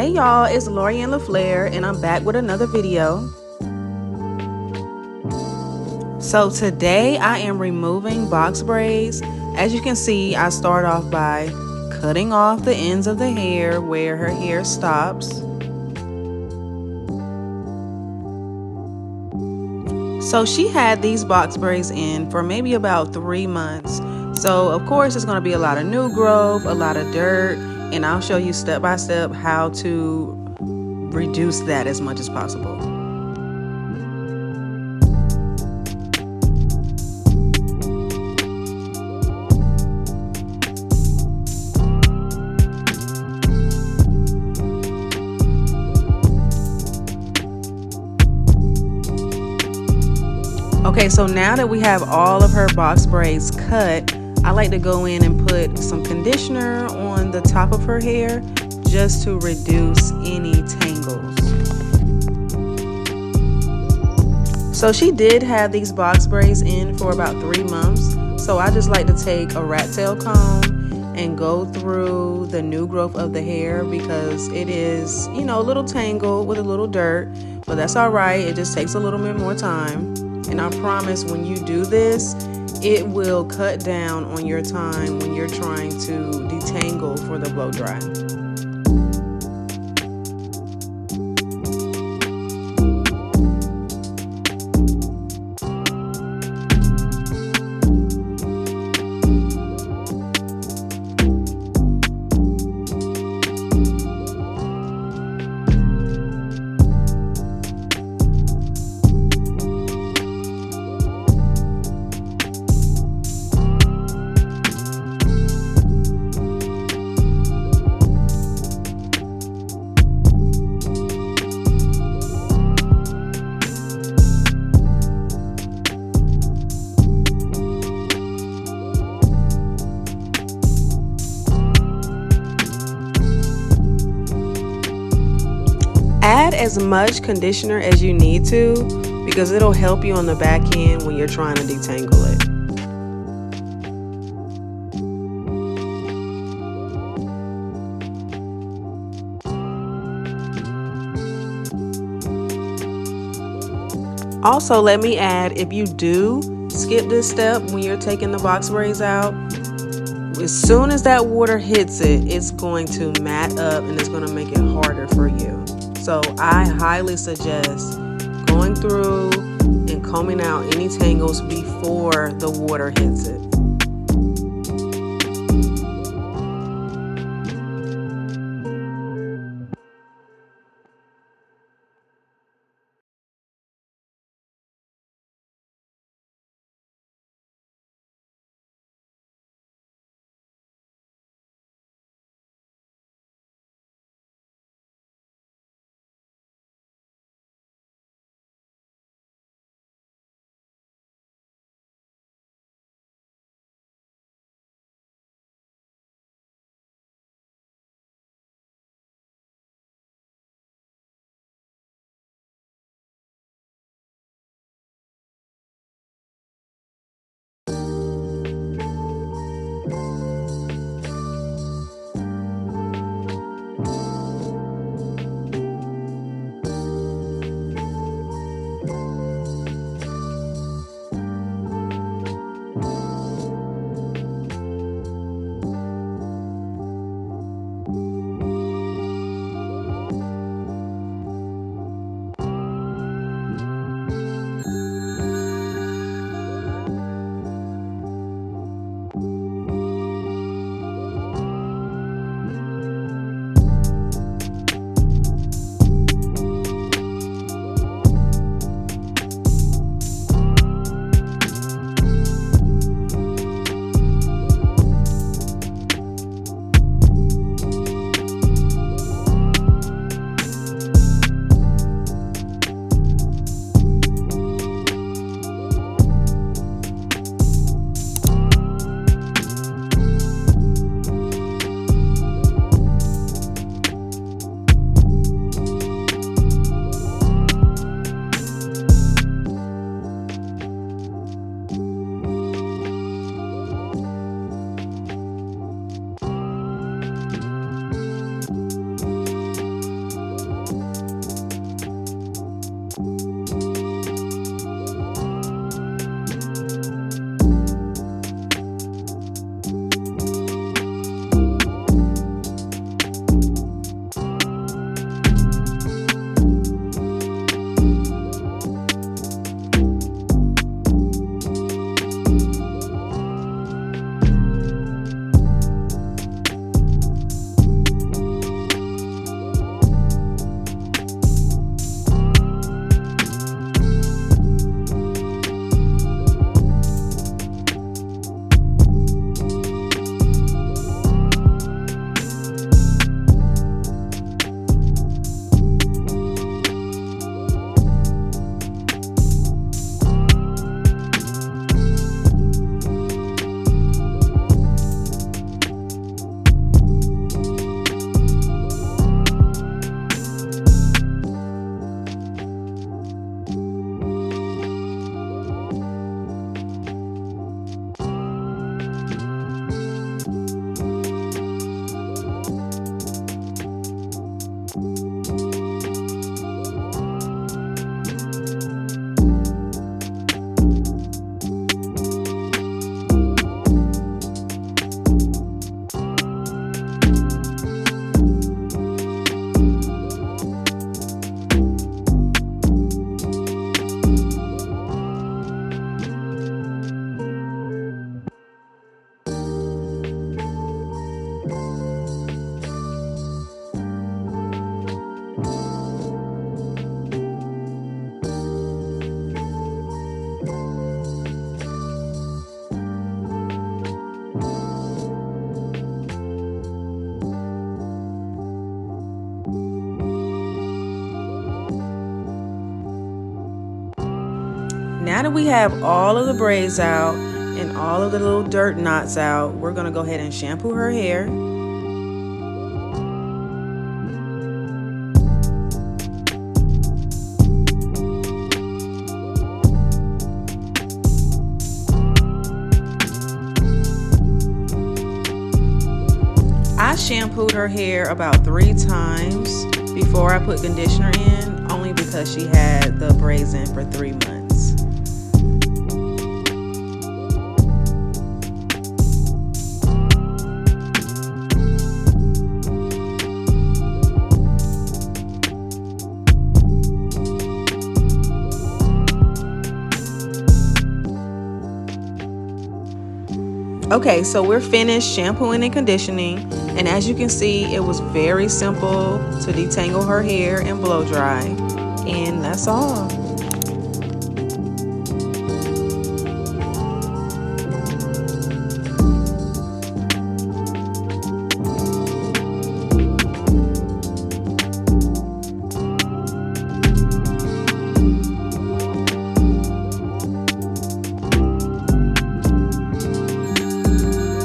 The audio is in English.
Hey y'all, it's Lorianne LaFleur and I'm back with another video. So today I am removing box braids. As you can see, I start off by cutting off the ends of the hair where her hair stops. So she had these box braids in for maybe about 3 months. So of course it's going to be a lot of new growth, a lot of dirt, and I'll show you step by step how to reduce that as much as possible. Okay, so now that we have all of her box braids cut, I like to go in and put some conditioner on the top of her hair just to reduce any tangles. So she did have these box braids in for about 3 months. So I just like to take a rat tail comb and go through the new growth of the hair because it is, a little tangled with a little dirt, but that's all right. It just takes a little bit more time. And I promise when you do this, it will cut down on your time when you're trying to detangle for the blow dry. Add as much conditioner as you need to because it'll help you on the back end when you're trying to detangle it. Also, let me add, if you do skip this step when you're taking the box braids out, as soon as that water hits it, it's going to mat up and it's going to make it harder for you. So I highly suggest going through and combing out any tangles before the water hits it. now that we have all of the braids out and all of the little dirt knots out, we're gonna go ahead and shampoo her hair. I shampooed her hair about 3 times before I put conditioner in, only because she had the braids in for 3 months. Okay, so we're finished shampooing and conditioning, and as you can see, it was very simple to detangle her hair and blow dry, and that's all.